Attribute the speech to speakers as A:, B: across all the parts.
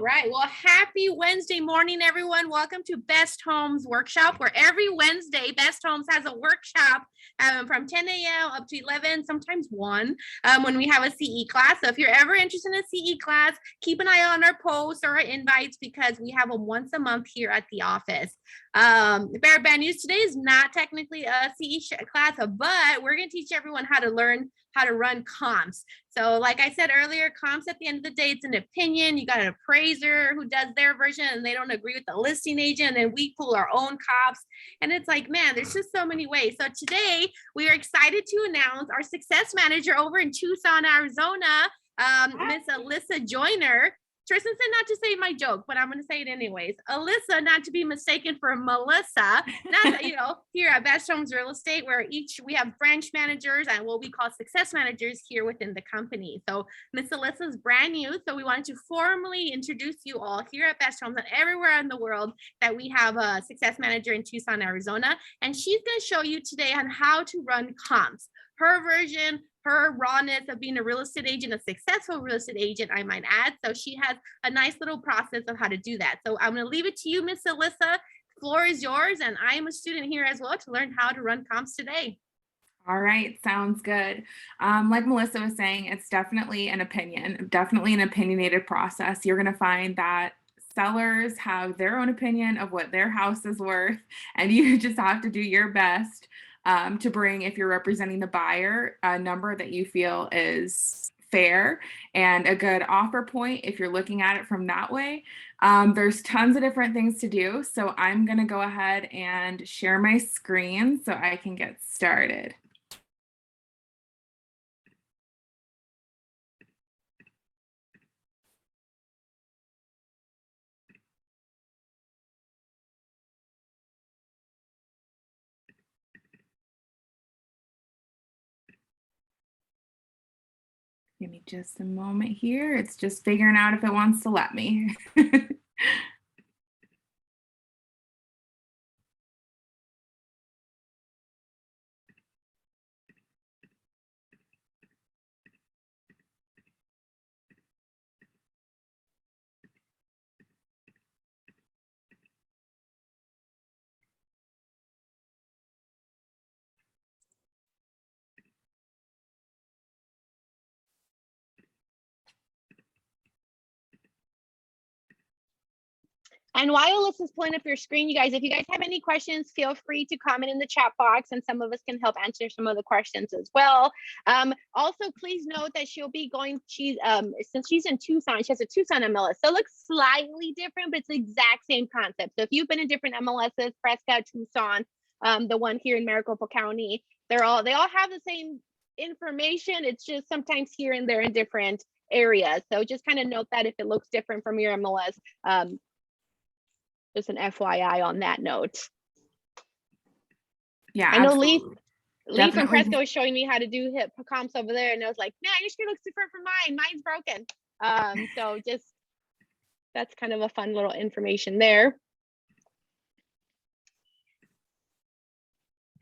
A: right. Well, happy Wednesday morning, everyone. Welcome to Best Homes Workshop, where every Wednesday, Best Homes has a workshop from 10 a.m. up to 11, sometimes 1, when we have a CE class. So if you're ever interested in a CE class, keep an eye on our posts or our invites because we have them once a month here at the office. Bear Bad News today is not technically a CE class, but we're going to teach everyone how to learn how to run comps. So like I said earlier, comps at the end of the day, it's an opinion. You got an appraiser who does their version and they don't agree with the listing agent. And then we pull our own comps. And it's like, man, there's just so many ways. So today we are excited to announce our success manager over in Tucson, Arizona, Miss Alyssa Joyner. Tristan said not to say my joke, but I'm going to say it anyways. Alyssa, not to be mistaken for Melissa, not here at Best Homes Real Estate, where we have branch managers and what we call success managers here within the company. So Miss Alyssa's brand new, so we wanted to formally introduce you all here at Best Homes and everywhere in the world that we have a success manager in Tucson, Arizona, and she's going to show you today on how to run comps. Her version, her rawness of being a real estate agent, a successful real estate agent, I might add. So she has a nice little process of how to do that. So I'm going to leave it to you, Miss Alyssa. The floor is yours. And I am a student here as well to learn how to run comps today.
B: All right, sounds good. Like Melissa was saying, it's definitely an opinion, definitely an opinionated process. You're going to find that sellers have their own opinion of what their house is worth, and you just have to do your best to bring, if you're representing the buyer, a number that you feel is fair and a good offer point if you're looking at it from that way. There's tons of different things to do. So I'm going to go ahead and share my screen so I can get started. Give me just a moment here. It's just figuring out if it wants to let me.
A: And while Alyssa's pulling up your screen, you guys, if you guys have any questions, feel free to comment in the chat box and some of us can help answer some of the questions as well. Also, please note that she'll be going, since she's in Tucson, she has a Tucson MLS. So it looks slightly different, but it's the exact same concept. So if you've been in different MLSs, Prescott, Tucson, the one here in Maricopa County, they all have the same information. It's just sometimes here and there in different areas. So just kind of note that if it looks different from your MLS, just an FYI on that note.
B: Yeah,
A: I know Lee from
B: Definitely.
A: Cresco was showing me how to do hip comps over there, and I was like, man, your screen looks different from mine. Mine's broken. So just that's kind of a fun little information there.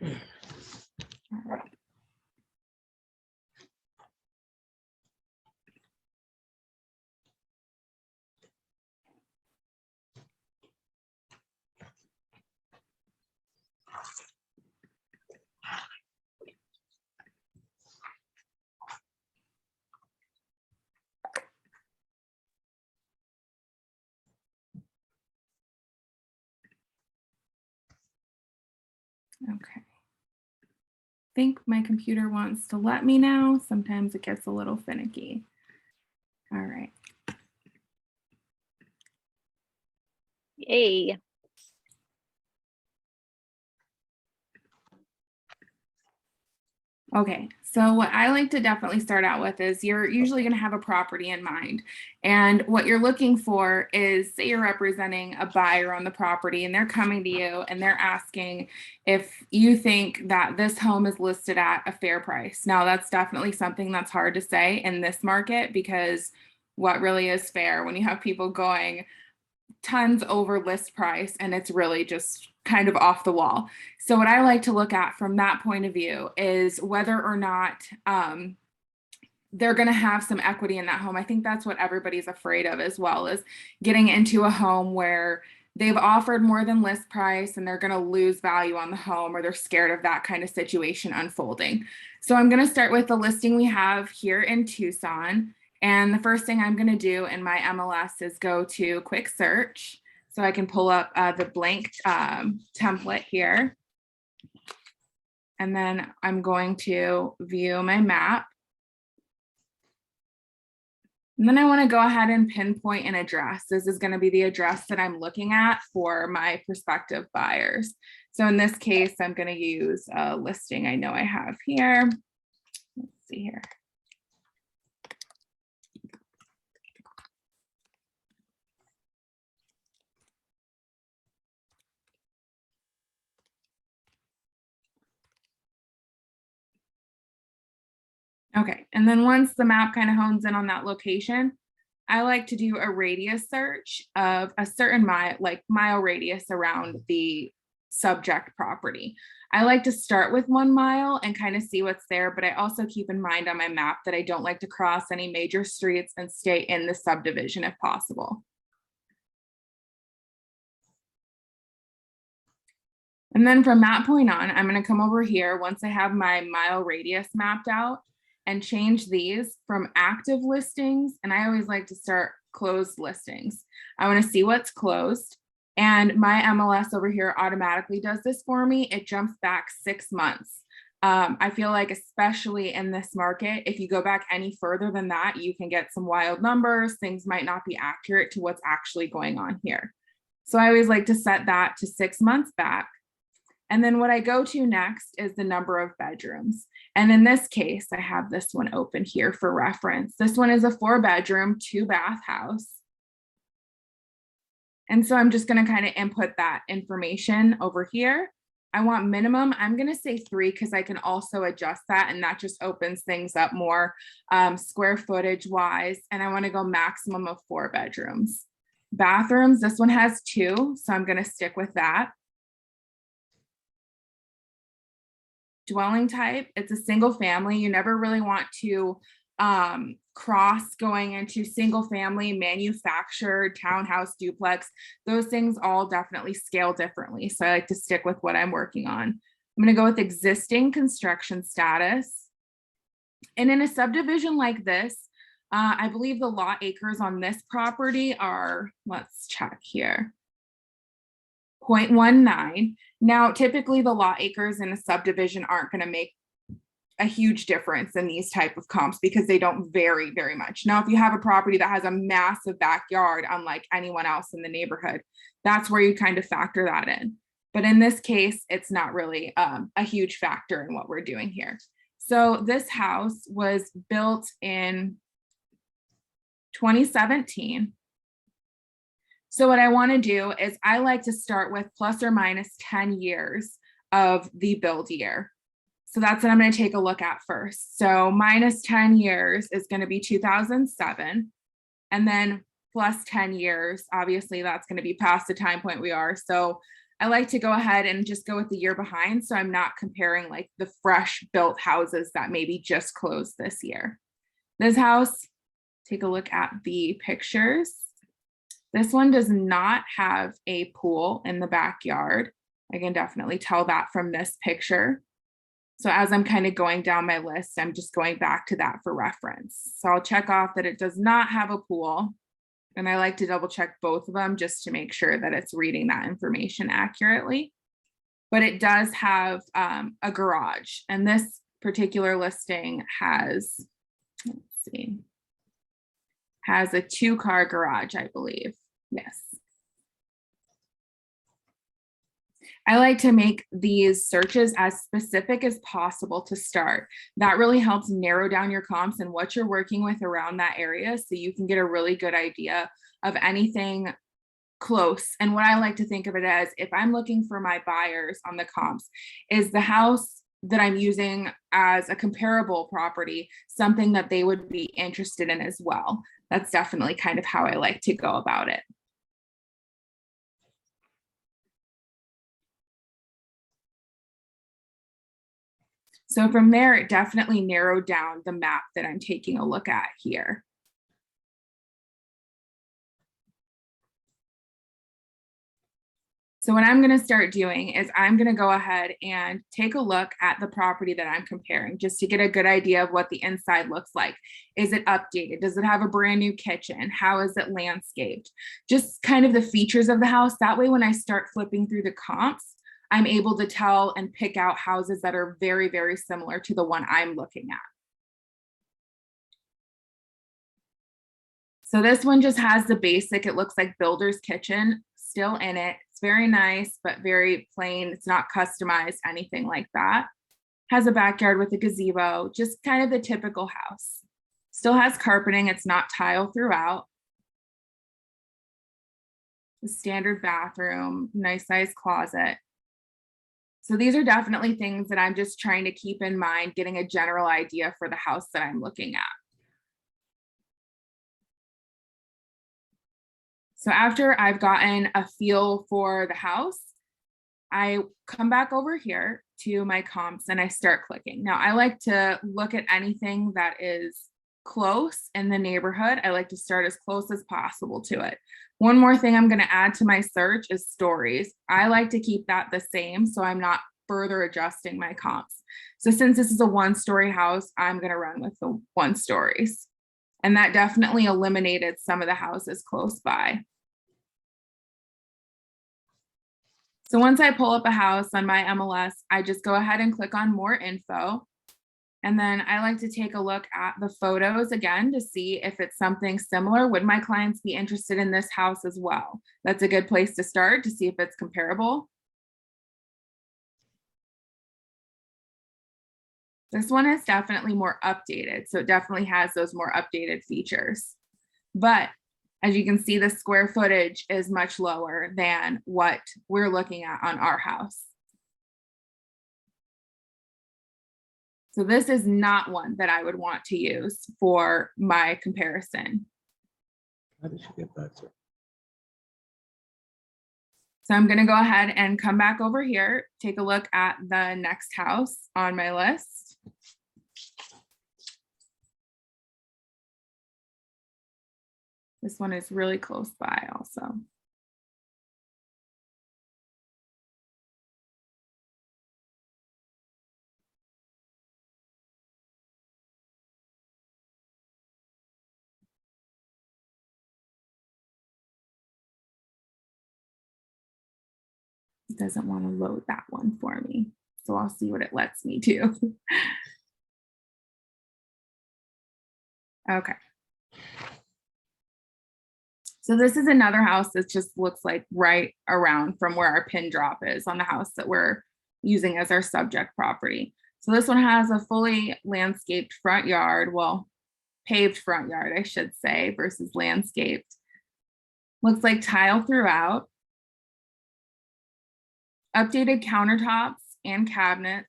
B: All right. Okay. I think my computer wants to let me now. Sometimes it gets a little finicky. All right.
A: Yay.
B: Okay, so what I like to definitely start out with is you're usually going to have a property in mind. And what you're looking for is, say you're representing a buyer on the property and they're coming to you and they're asking if you think that this home is listed at a fair price. Now, that's definitely something that's hard to say in this market because what really is fair when you have people going tons over list price and it's really just kind of off the wall. So what I like to look at from that point of view is whether or not they're going to have some equity in that home. I think that's what everybody's afraid of as well, is getting into a home where they've offered more than list price and they're going to lose value on the home, or they're scared of that kind of situation unfolding. So I'm going to start with the listing we have here in Tucson. And the first thing I'm going to do in my MLS is go to quick search. So I can pull up the blank template here. And then I'm going to view my map. And then I want to go ahead and pinpoint an address. This is going to be the address that I'm looking at for my prospective buyers. So in this case, I'm going to use a listing I know I have here. Let's see here. Okay, and then once the map kind of hones in on that location, I like to do a radius search of a certain mile radius around the subject property. I like to start with 1 mile and kind of see what's there, but I also keep in mind on my map that I don't like to cross any major streets and stay in the subdivision if possible. And then from that point on, I'm going to come over here once I have my mile radius mapped out and change these from active listings. And I always like to start closed listings. I want to see what's closed. And my MLS over here automatically does this for me. It jumps back 6 months. I feel like, especially in this market, if you go back any further than that, you can get some wild numbers. Things might not be accurate to what's actually going on here. So I always like to set that to 6 months back. And then what I go to next is the number of bedrooms. And in this case, I have this one open here for reference. This one is a 4-bedroom, 2-bath house. And so I'm just going to kind of input that information over here. I want minimum, I'm going to say 3 because I can also adjust that, and that just opens things up more square footage wise. And I want to go maximum of 4 bedrooms. Bathrooms, this one has 2, so I'm going to stick with that. Dwelling type, it's a single family. You never really want to cross going into single family, manufactured, townhouse, duplex. Those things all definitely scale differently. So I like to stick with what I'm working on. I'm going to go with existing construction status. And in a subdivision like this, I believe the lot acres on this property are, let's check here, 0.19. Now, typically the lot acres in a subdivision aren't going to make a huge difference in these type of comps because they don't vary very much. Now, if you have a property that has a massive backyard, unlike anyone else in the neighborhood, that's where you kind of factor that in. But in this case, it's not really a huge factor in what we're doing here. So this house was built in 2017. So what I want to do is I like to start with plus or minus 10 years of the build year. So that's what I'm going to take a look at first. So minus 10 years is going to be 2007. And then plus 10 years, obviously that's going to be past the time point we are. So I like to go ahead and just go with the year behind. So I'm not comparing like the fresh built houses that maybe just closed this year. This house, take a look at the pictures. This one does not have a pool in the backyard. I can definitely tell that from this picture. So as I'm kind of going down my list, I'm just going back to that for reference. So I'll check off that it does not have a pool. And I like to double check both of them just to make sure that it's reading that information accurately. But it does have a garage. And this particular listing has, let's see, has a 2-car garage, I believe. Yes. I like to make these searches as specific as possible to start. That really helps narrow down your comps and what you're working with around that area so you can get a really good idea of anything close. And what I like to think of it as, if I'm looking for my buyers on the comps, is the house that I'm using as a comparable property something that they would be interested in as well. That's definitely kind of how I like to go about it. So from there, it definitely narrowed down the map that I'm taking a look at here. So what I'm going to start doing is I'm going to go ahead and take a look at the property that I'm comparing just to get a good idea of what the inside looks like. Is it updated? Does it have a brand new kitchen? How is it landscaped? Just kind of the features of the house. That way, when I start flipping through the comps, I'm able to tell and pick out houses that are very, very similar to the one I'm looking at. So this one just has the basic, it looks like builder's kitchen still in it. It's very nice, but very plain. It's not customized, anything like that. Has a backyard with a gazebo, just kind of the typical house. Still has carpeting, it's not tile throughout. The standard bathroom, nice sized closet. So these are definitely things that I'm just trying to keep in mind, getting a general idea for the house that I'm looking at. So after I've gotten a feel for the house, I come back over here to my comps and I start clicking. Now I like to look at anything that is close in the neighborhood. I like to start as close as possible to it. One more thing I'm going to add to my search is stories. I like to keep that the same so I'm not further adjusting my comps. So since this is a one-story house, I'm going to run with the one stories. And that definitely eliminated some of the houses close by. So once I pull up a house on my MLS, I just go ahead and click on more info. And then I like to take a look at the photos again to see if it's something similar. Would my clients be interested in this house as well? That's a good place to start to see if it's comparable. This one is definitely more updated. So it definitely has those more updated features. But as you can see, the square footage is much lower than what we're looking at on our house. So this is not one that I would want to use for my comparison.
C: How did you get that, sir?
B: So I'm going to go ahead and come back over here, take a look at the next house on my list. This one is really close by also. It doesn't want to load that one for me. So I'll see what it lets me do. Okay. So this is another house that just looks like right around from where our pin drop is on the house that we're using as our subject property. So this one has a fully landscaped front yard, well, paved front yard, I should say, versus landscaped. Looks like tile throughout. Updated countertops and cabinets.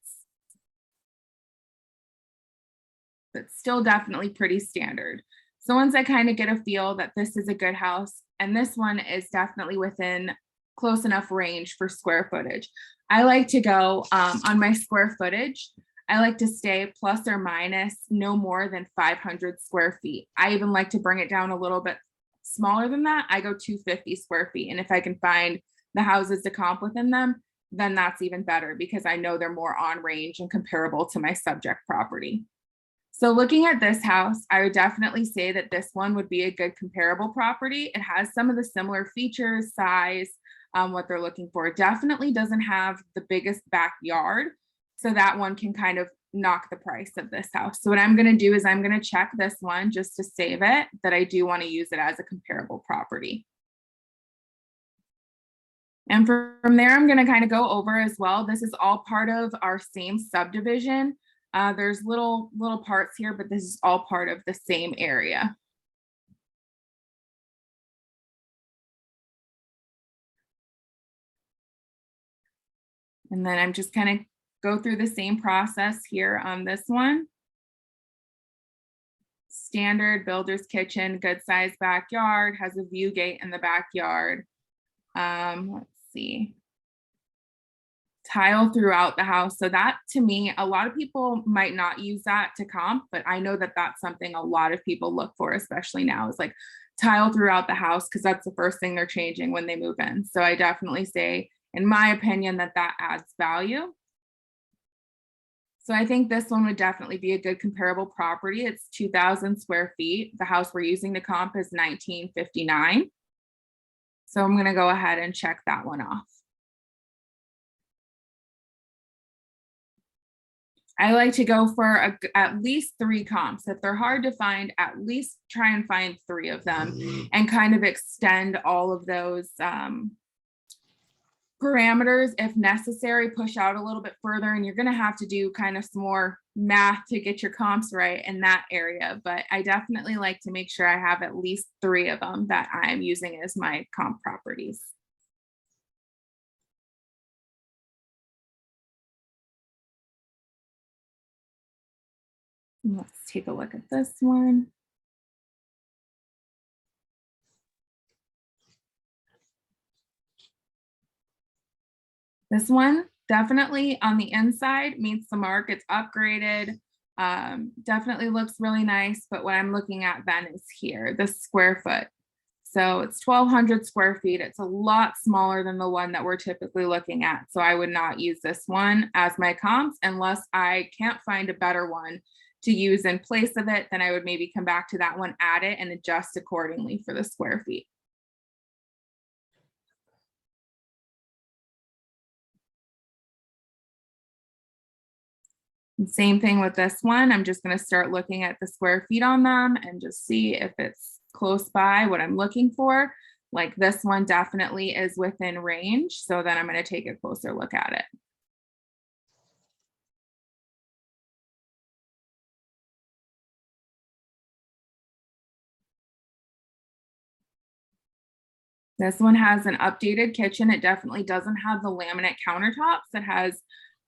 B: But still definitely pretty standard. So once I kind of get a feel that this is a good house, and this one is definitely within close enough range for square footage. I like to go on my square footage. I like to stay plus or minus no more than 500 square feet. I even like to bring it down a little bit smaller than that. I go 250 square feet. And if I can find the houses to comp within them, then that's even better because I know they're more on range and comparable to my subject property. So looking at this house, I would definitely say that this one would be a good comparable property. It has some of the similar features, size, what they're looking for. It definitely doesn't have the biggest backyard. So that one can kind of knock the price of this house. So what I'm going to do is I'm going to check this one just to save it, that I do want to use it as a comparable property. And from there, I'm going to kind of go over as well. This is all part of our same subdivision. There's little parts here, but this is all part of the same area. And then I'm just kind of go through the same process here on this one. Standard builder's kitchen, good sized backyard, has a view gate in the backyard. Let's see. tile throughout the house. So that, to me, a lot of people might not use that to comp, but I know that that's something a lot of people look for, especially now, is like tile throughout the house, because that's the first thing they're changing when they move in. So I definitely say, in my opinion, that that adds value. So I think this one would definitely be a good comparable property. It's 2,000 square feet. The house we're using to comp is 1959. So I'm going to go ahead and check that one off. I like to go for at least 3 comps. If they're hard to find, at least try and find 3 of them and kind of extend all of those parameters if necessary, push out a little bit further, and you're going to have to do kind of some more math to get your comps right in that area. But I definitely like to make sure I have at least 3 of them that I'm using as my comp properties. Let's take a look at this one. This one definitely on the inside meets the mark. It's upgraded, definitely looks really nice. But what I'm looking at then is here, the square foot. So it's 1,200 square feet. It's a lot smaller than the one that we're typically looking at. So I would not use this one as my comps unless I can't find a better one to use in place of it. Then I would maybe come back to that one, add it, and adjust accordingly for the square feet. And same thing with this one. I'm just going to start looking at the square feet on them and just see if it's close by what I'm looking for. Like this one definitely is within range. So then I'm going to take a closer look at it. This one has an updated kitchen. It definitely doesn't have the laminate countertops. It has,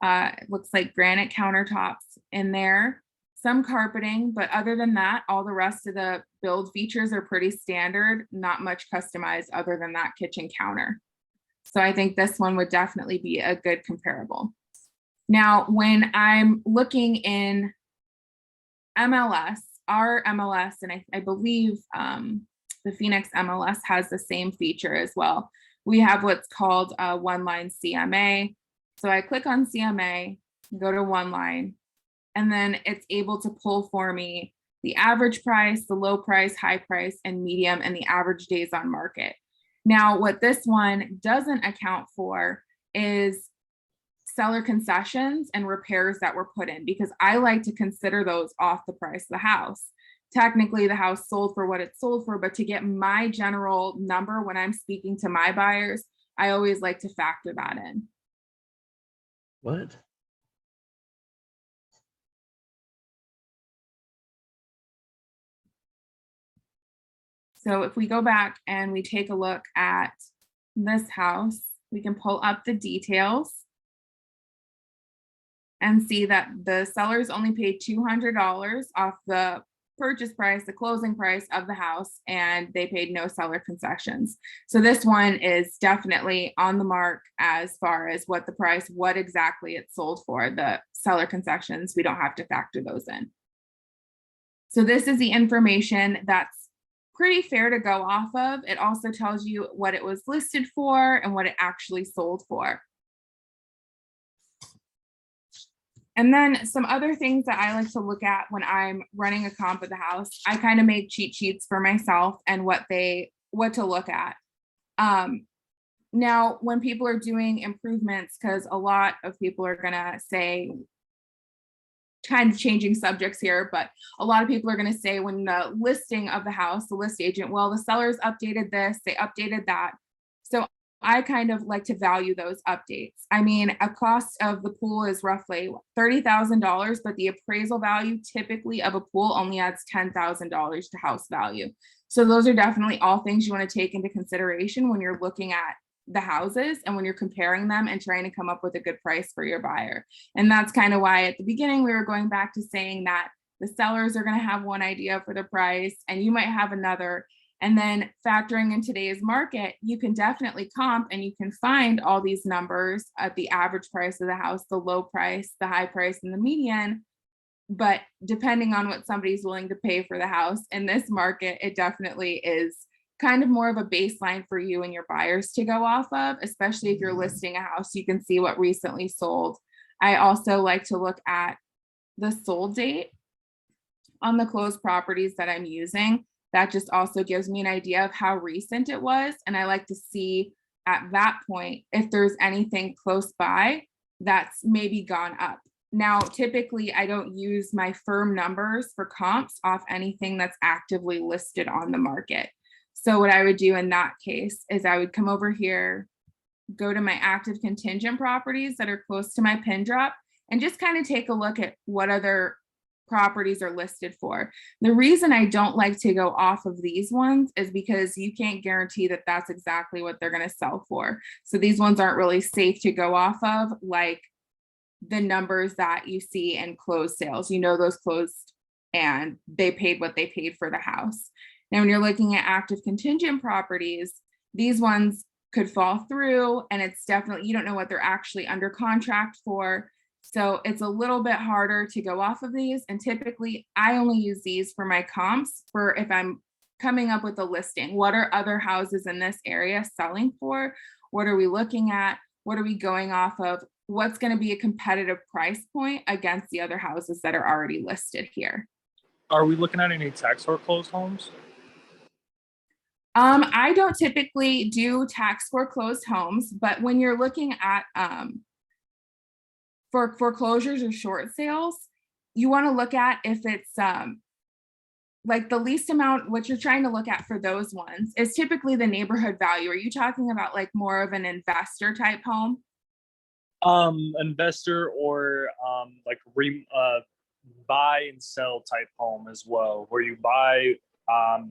B: it looks like granite countertops in there, some carpeting, but other than that, all the rest of the build features are pretty standard, not much customized other than that kitchen counter. So I think this one would definitely be a good comparable. Now, when I'm looking in MLS, our MLS, and I believe, the Phoenix MLS has the same feature as well. We have what's called a one-line CMA. So I click on CMA, go to one line, and then it's able to pull for me the average price, the low price, high price, and medium, and the average days on market. Now, what this one doesn't account for is seller concessions and repairs that were put in, because I like to consider those off the price of the house. Technically, the house sold for what it sold for, but to get my general number when I'm speaking to my buyers, I always like to factor that in.
C: What?
B: So if we go back and we take a look at this house, we can pull up the details and see that the sellers only paid $200 off the purchase price, the closing price of the house, and they paid no seller concessions. So this one is definitely on the mark as far as what the price, what exactly it sold for. The seller concessions, we don't have to factor those in. So this is the information that's pretty fair to go off of. It also tells you what it was listed for and what it actually sold for. And then some other things that I like to look at when I'm running a comp of the house, I kind of make cheat sheets for myself and what to look at. Now, when people are doing improvements, because a lot of people are gonna say, kind of changing subjects here, but a lot of people are going to say when the listing of the house, the list agent, well, the sellers updated this, they updated that. So I kind of like to value those updates. I mean, a cost of the pool is roughly $30,000, but the appraisal value typically of a pool only adds $10,000 to house value. So those are definitely all things you want to take into consideration when you're looking at the houses and when you're comparing them and trying to come up with a good price for your buyer. And that's kind of why at the beginning we were going back to saying that the sellers are going to have one idea for the price and you might have another. And then factoring in today's market, you can definitely comp and you can find all these numbers at the average price of the house, the low price, the high price, and the median. But depending on what somebody's willing to pay for the house in this market, it definitely is kind of more of a baseline for you and your buyers to go off of, especially if you're listing a house, you can see what recently sold. I also like to look at the sold date on the closed properties that I'm using. That just also gives me an idea of how recent it was. And I like to see at that point if there's anything close by that's maybe gone up. Now, typically, I don't use my firm numbers for comps off anything that's actively listed on the market. So what I would do in that case is I would come over here, go to my active contingent properties that are close to my pin drop, and just kind of take a look at what other properties are listed for. The reason I don't like to go off of these ones is because you can't guarantee that that's exactly what they're going to sell for. So these ones aren't really safe to go off of, like the numbers that you see in closed sales. You know, those closed and they paid what they paid for the house. Now, when you're looking at active contingent properties, these ones could fall through, and it's definitely, you don't know what they're actually under contract for. So it's a little bit harder to go off of these. And typically I only use these for my comps for if I'm coming up with a listing. What are other houses in this area selling for? What are we looking at? What are we going off of? What's going to be a competitive price point against the other houses that are already listed here?
D: Are we looking at any tax foreclosed homes?
B: I don't typically do tax foreclosed homes, but when you're looking at for foreclosures or short sales, you want to look at if it's like the least amount. What you're trying to look at for those ones is typically the neighborhood value. Are you talking about like more of an investor type home?
D: Investor or like buy and sell type home as well, where you buy,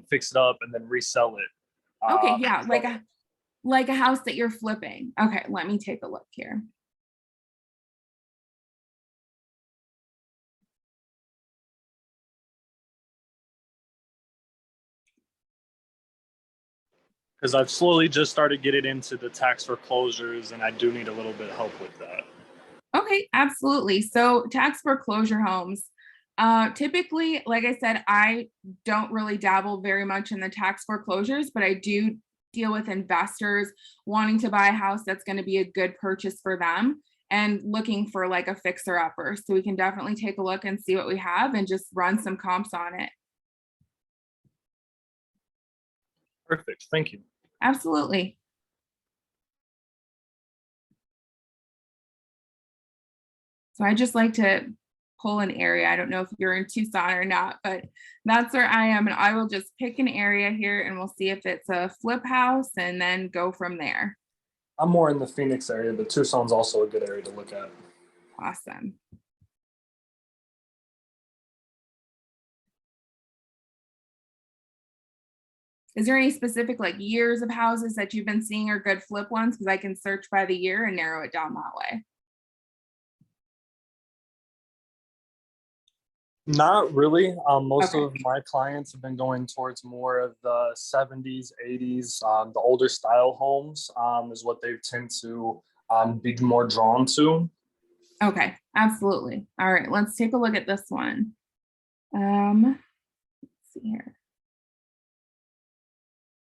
D: fix it up, and then resell it.
B: Okay, yeah, like a house that you're flipping. Okay, let me take a look here.
D: Because I've slowly just started getting into the tax foreclosures, and I do need a little bit of help with that.
B: Okay, absolutely. So tax foreclosure homes, typically, like I said, I don't really dabble very much in the tax foreclosures, but I do deal with investors wanting to buy a house that's going to be a good purchase for them and looking for like a fixer upper. So we can definitely take a look and see what we have and just run some comps on it.
D: Perfect. Thank you.
B: Absolutely. So I just like to pull an area. I don't know if you're in Tucson or not, but that's where I am. And I will just pick an area here and we'll see if it's a flip house and then go from there.
D: I'm more in the Phoenix area, but Tucson's also a good area to look at.
B: Awesome. Is there any specific like years of houses that you've been seeing are good flip ones? Because I can search by the year and narrow it down that way.
D: Not really. Most
B: Okay.
D: of my clients have been going towards more of the 70s, 80s. The older style homes is what they tend to be more drawn to.
B: Okay, absolutely. All right, let's take a look at this one. Let's see here.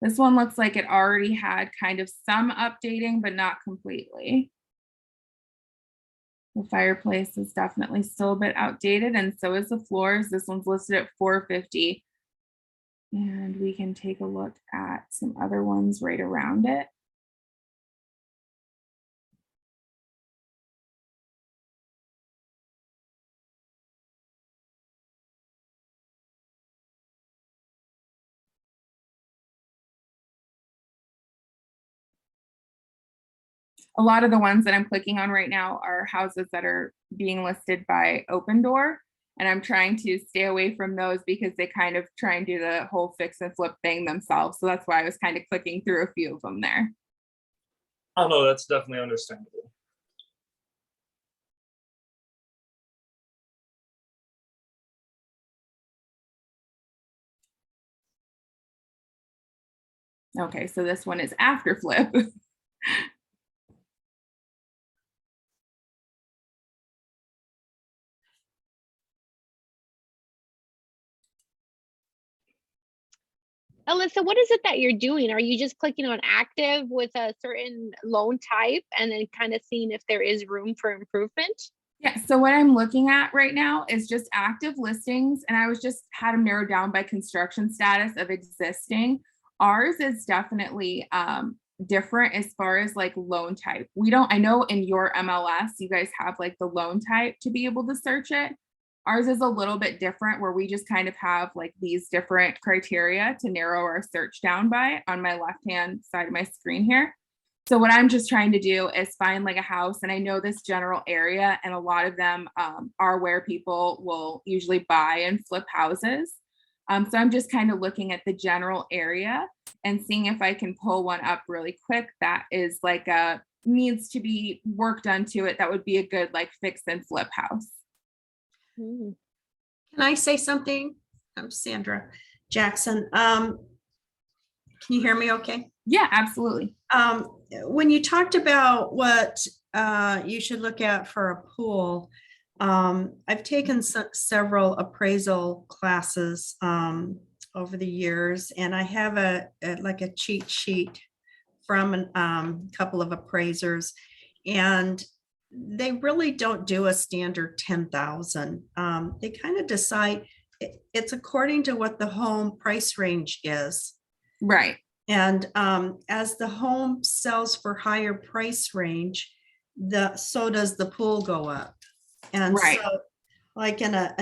B: This one looks like it already had kind of some updating, but not completely. The fireplace is definitely still a bit outdated, and so is the floors. This one's listed at $450. And we can take a look at some other ones right around it. A lot of the ones that I'm clicking on right now are houses that are being listed by Opendoor. And I'm trying to stay away from those because they kind of try and do the whole fix and flip thing themselves. So that's why I was kind of clicking through a few of them there.
D: Oh no, that's definitely understandable.
B: Okay, so this one is after flip.
E: Alyssa, what is it that you're doing? Are you just clicking on active with a certain loan type and then kind of seeing if there is room for improvement?
B: Yeah, so what I'm looking at right now is just active listings, and I was just had them narrowed down by construction status of existing. Ours is definitely different as far as like loan type. We don't, I know in your MLS, you guys have like the loan type to be able to search it. Ours is a little bit different where we just kind of have like these different criteria to narrow our search down by on my left-hand side of my screen here. So what I'm just trying to do is find like a house, and I know this general area, and a lot of them are where people will usually buy and flip houses. So I'm just kind of looking at the general area and seeing if I can pull one up really quick that is like a needs to be work done to it. That would be a good like fix and flip house.
E: Hmm.
F: Can I say something? I'm Sandra Jackson. Can you hear me okay?
B: Yeah, absolutely.
F: When you talked about what you should look at for a pool, I've taken several appraisal classes over the years, and I have like a cheat sheet from a couple of appraisers, and they really don't do a standard 10,000. They kind of decide it's according to what the home price range is.
B: Right.
F: And as the home sells for higher price range, so does the pool go up. And
B: Right.
F: so like in a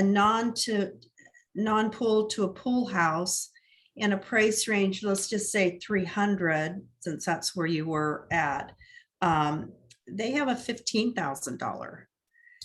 F: non-pool to a pool house in a price range, let's just say 300, since that's where you were at, they have a $15,000.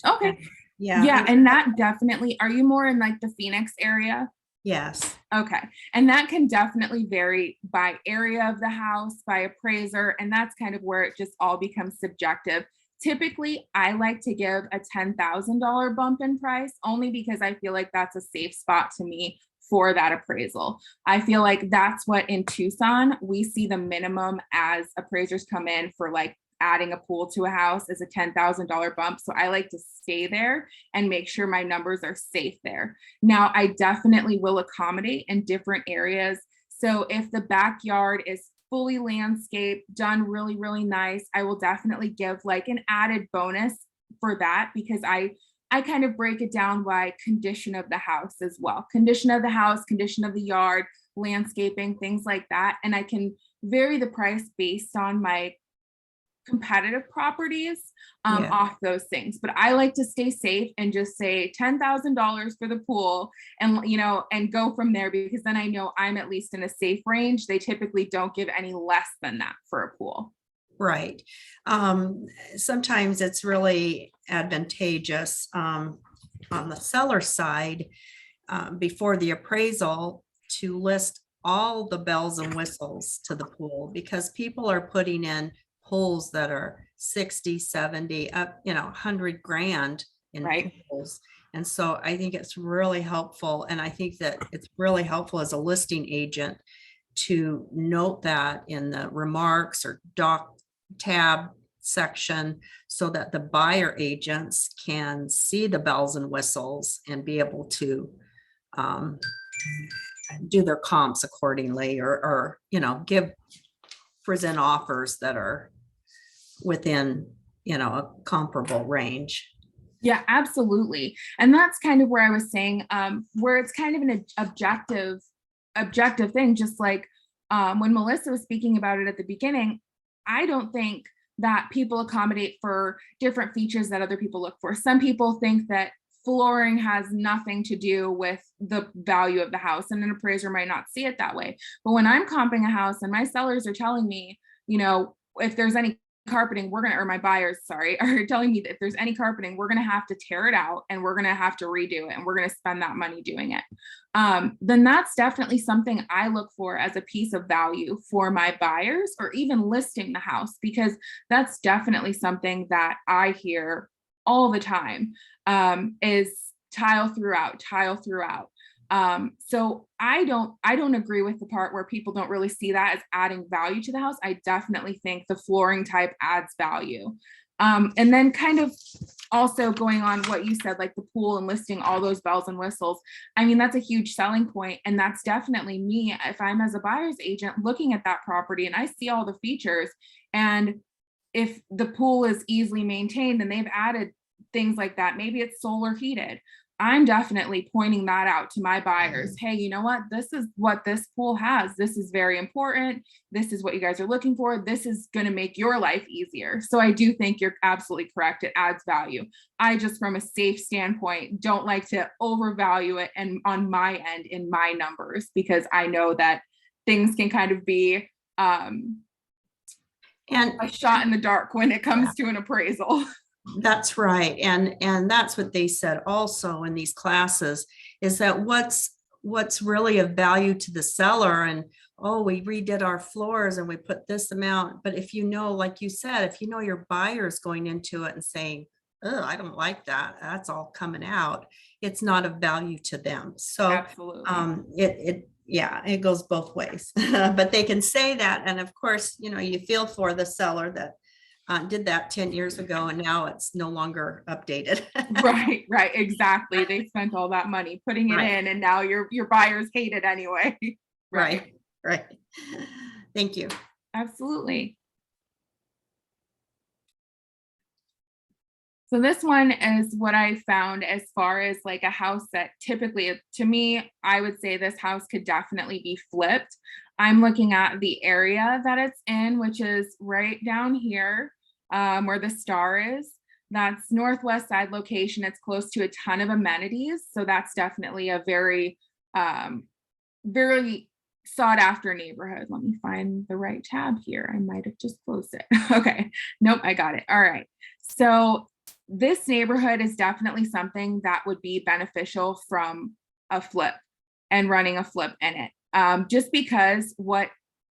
B: Okay.
F: Yeah.
B: Yeah, and that definitely, are you more in like the Phoenix area?
F: Yes.
B: Okay. And that can definitely vary by area of the house, by appraiser, and that's kind of where it just all becomes subjective. Typically, I like to give a $10,000 bump in price only because I feel like that's a safe spot to me for that appraisal. I feel like that's what in Tucson, we see the minimum as appraisers come in for like adding a pool to a house is a $10,000 bump. So I like to stay there and make sure my numbers are safe there. Now, I definitely will accommodate in different areas. So if the backyard is fully landscaped, done really, really nice, I will definitely give like an added bonus for that because I kind of break it down by condition of the house as well. Condition of the house, condition of the yard, landscaping, things like that. And I can vary the price based on my competitive properties
F: Yeah.
B: off those things. But I like to stay safe and just say $10,000 for the pool and, you know, and go from there because then I know I'm at least in a safe range. They typically don't give any less than that for a pool.
F: Right. Sometimes it's really advantageous on the seller side before the appraisal to list all the bells and whistles to the pool because people are putting in pools that are 60, 70, up, 100 grand in
B: Right.
F: pools. And so I think it's really helpful. And I think that it's really helpful as a listing agent to note that in the remarks or doc tab section so that the buyer agents can see the bells and whistles and be able to do their comps accordingly or present offers that are within a comparable range.
B: Yeah, absolutely. And that's kind of where I was saying, where it's kind of an objective thing, just like when Melissa was speaking about it at the beginning, I don't think that people accommodate for different features that other people look for. Some people think that flooring has nothing to do with the value of the house, and an appraiser might not see it that way. But when I'm comping a house and my sellers are telling me, if there's any carpeting, or my buyers, are telling me that if there's any carpeting, we're going to have to tear it out and we're going to have to redo it and we're going to spend that money doing it. Then that's definitely something I look for as a piece of value for my buyers or even listing the house, because that's definitely something that I hear all the time is tile throughout. So I don't agree with the part where people don't really see that as adding value to the house. I definitely think the flooring type adds value. And then kind of also going on what you said, like the pool and listing all those bells and whistles. I mean, that's a huge selling point, and that's definitely me. If I'm as a buyer's agent looking at that property and I see all the features, and if the pool is easily maintained and they've added things like that, maybe it's solar heated, I'm definitely pointing that out to my buyers. Hey, you know what? This is what this pool has. This is very important. This is what you guys are looking for. This is going to make your life easier. So I do think you're absolutely correct. It adds value. I just, from a safe standpoint, don't like to overvalue it and on my end in my numbers, because I know that things can kind of be
F: And
B: a shot in the dark when it comes to an appraisal.
F: that's right. And that's what they said also in these classes, is that what's really of value to the seller. And, oh, we redid our floors and we put this amount. But if you know, like you said, if you know your buyer's going into it and saying, oh, I don't like that, that's all coming out, it's not of value to them. So
B: Absolutely.
F: yeah, it goes both ways. But they can say that. And of course, you feel for the seller that did that 10 years ago and now it's no longer updated.
B: Right, exactly. They spent all that money putting it
F: Right.
B: in, and now your buyers hate it anyway.
F: Right. Thank you.
B: Absolutely. So this one is what I found as far as like a house that typically, to me, I would say this house could definitely be flipped. I'm looking at the area that it's in, which is right down here, where the star is. That's northwest side location. It's close to a ton of amenities. So that's definitely a very, very sought after neighborhood. Let me find the right tab here. I might have just closed it. Okay. Nope, I got it. All right. So this neighborhood is definitely something that would be beneficial from a flip and running a flip in it. Just because what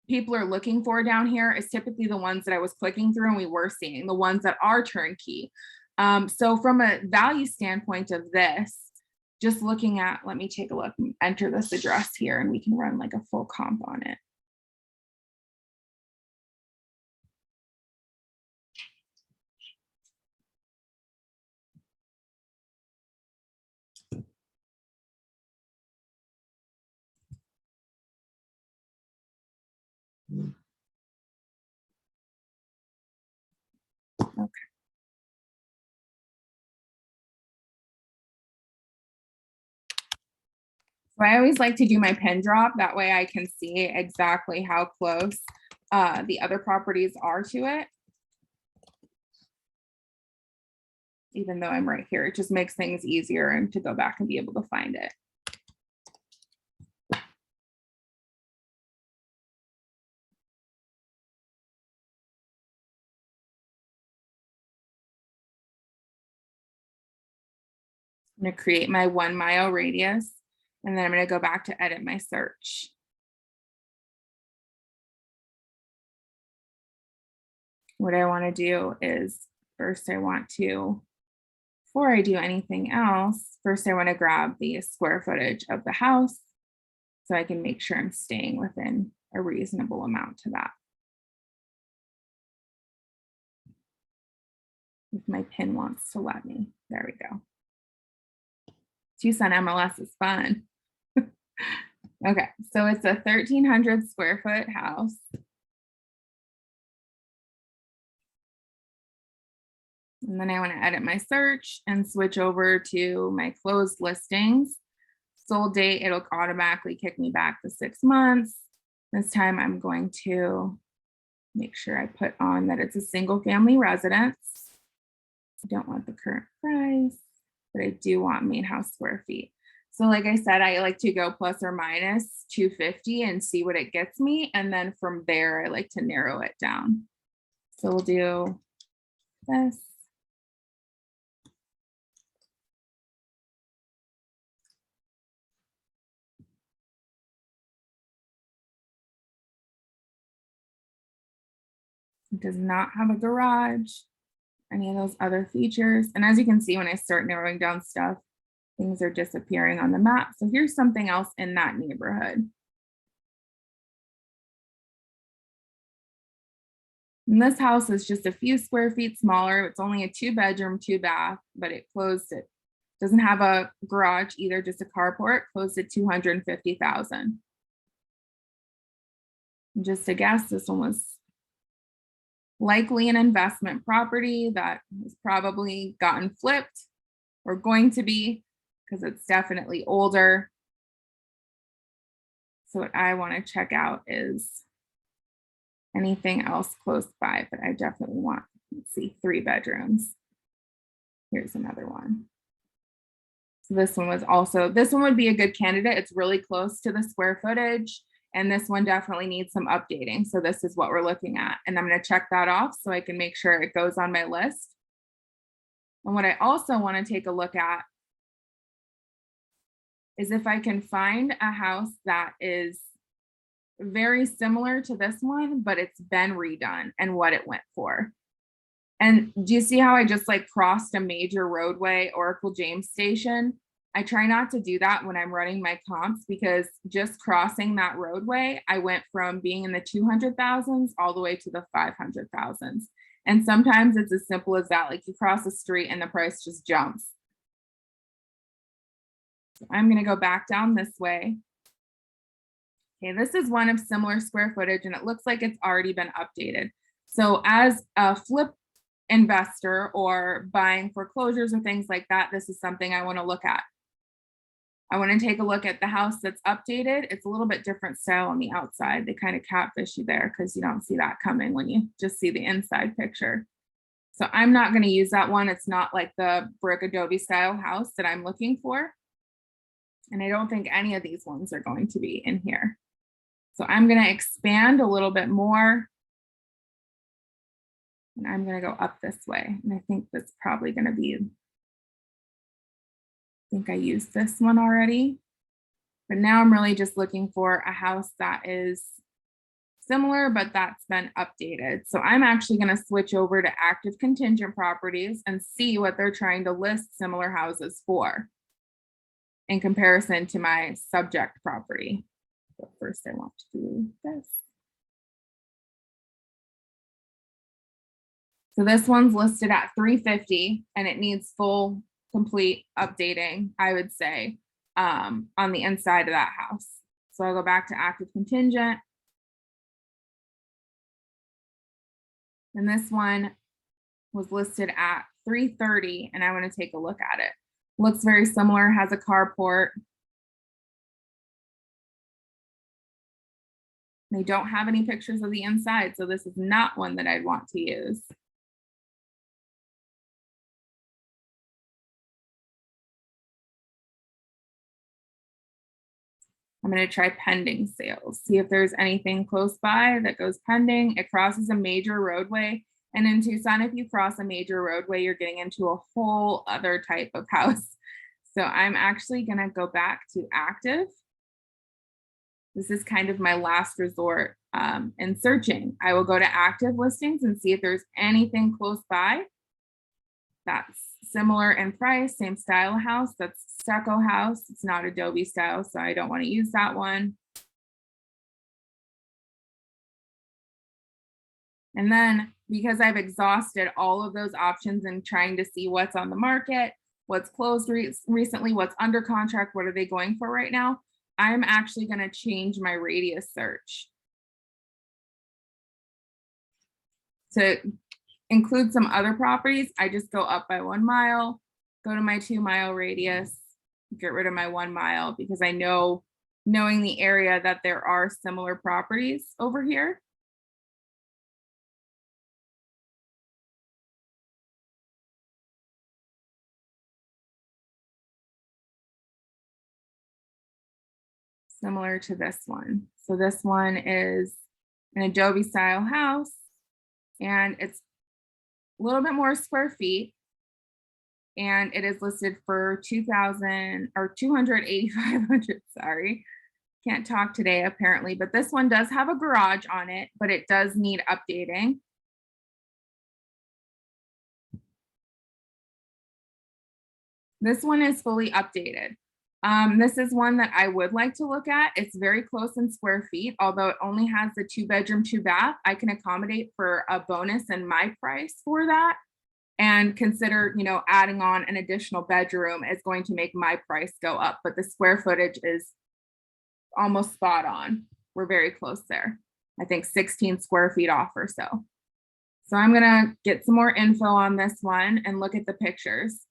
B: people are looking for down here is typically the ones that I was clicking through and we were seeing, the ones that are turnkey. So from a value standpoint of this, just looking at, let me take a look and enter this address here and we can run like a full comp on it. Okay. So I always like to do my pin drop. That way I can see exactly how close the other properties are to it. Even though I'm right here, it just makes things easier and to go back and be able to find it. I'm going to create my 1 mile radius, and then I'm going to go back to edit my search. What I want to do is first I want to, before I do anything else, first I want to grab the square footage of the house so I can make sure I'm staying within a reasonable amount to that. If my pin wants to let me, there we go. Tucson MLS is fun. Okay, so it's a 1,300 square foot house. And then I want to edit my search and switch over to my closed listings. Sold date, it'll automatically kick me back to 6 months. This time I'm going to make sure I put on that it's a single family residence. I don't want the current price, but I do want main house square feet. So like I said, I like to go plus or minus 250 and see what it gets me. And then from there, I like to narrow it down. So we'll do this. It does not have a garage, any of those other features. And as you can see, when I start narrowing down stuff, Things are disappearing on the map. So here's something else in that neighborhood. And this house is just a few square feet smaller. It's only a 2-bedroom, 2-bath, but it closed it. Doesn't have a garage either, just a carport, closed at $250,000. Just a guess, this one was likely an investment property that has probably gotten flipped or going to be, because it's definitely older. So what I want to check out is anything else close by, but I definitely want, let's see, 3 bedrooms. Here's another one. So this one was also, this one would be a good candidate. It's really close to the square footage, and this one definitely needs some updating. So this is what we're looking at, and I'm going to check that off so I can make sure it goes on my list. And what I also want to take a look at is if I can find a house that is very similar to this one, but it's been redone and what it went for. And do you see how I just like crossed a major roadway, Oracle James Station? I try not to do that when I'm running my comps, because just crossing that roadway, I went from being in the 200,000s all the way to the 500,000s. And sometimes it's as simple as that, like you cross the street and the price just jumps. So I'm going to go back down this way. Okay, this is one of similar square footage, and it looks like it's already been updated. So as a flip investor or buying foreclosures or things like that, this is something I want to look at. I want to take a look at the house that's updated. It's a little bit different style on the outside. They kind of catfish you there because you don't see that coming when you just see the inside picture. So I'm not going to use that one. It's not like the brick adobe style house that I'm looking for. And I don't think any of these ones are going to be in here. So I'm going to expand a little bit more. And I'm going to go up this way. And I think that's probably going to be, I think I used this one already. But now I'm really just looking for a house that is similar, but that's been updated. So I'm actually going to switch over to active contingent properties and see what they're trying to list similar houses for in comparison to my subject property. But first I want to do this. So this one's listed at 350 and it needs full, complete updating, I would say, on the inside of that house. So I'll go back to active contingent. And this one was listed at 330 and I want to take a look at it. Looks very similar, has a carport. They don't have any pictures of the inside, so this is not one that I'd want to use. I'm going to try pending sales, see if there's anything close by that goes pending. It crosses a major roadway. And in Tucson, if you cross a major roadway, you're getting into a whole other type of house. So I'm actually going to go back to active. This is kind of my last resort in searching. I will go to active listings and see if there's anything close by that's similar in price, same style house. That's stucco house. It's not adobe style, so I don't want to use that one. And then because I've exhausted all of those options and trying to see what's on the market, what's closed recently, what's under contract, what are they going for right now, I'm actually going to change my radius search to include some other properties. I just go up by 1 mile, go to my 2 mile radius, get rid of my 1 mile, because I know, knowing the area, that there are similar properties over here. Similar to this one. So this one is an adobe style house and it's a little bit more square feet and it is listed for 2,000 or 2,800, sorry. Can't talk today apparently, but this one does have a garage on it, but it does need updating. This one is fully updated. This is one that I would like to look at. It's very close in square feet, although it only has the 2-bedroom, 2-bath. I can accommodate for a bonus in my price for that, and consider, you know, adding on an additional bedroom is going to make my price go up, but the square footage is almost spot on. We're very close there. I think 16 square feet off or so. So I'm gonna get some more info on this one and look at the pictures.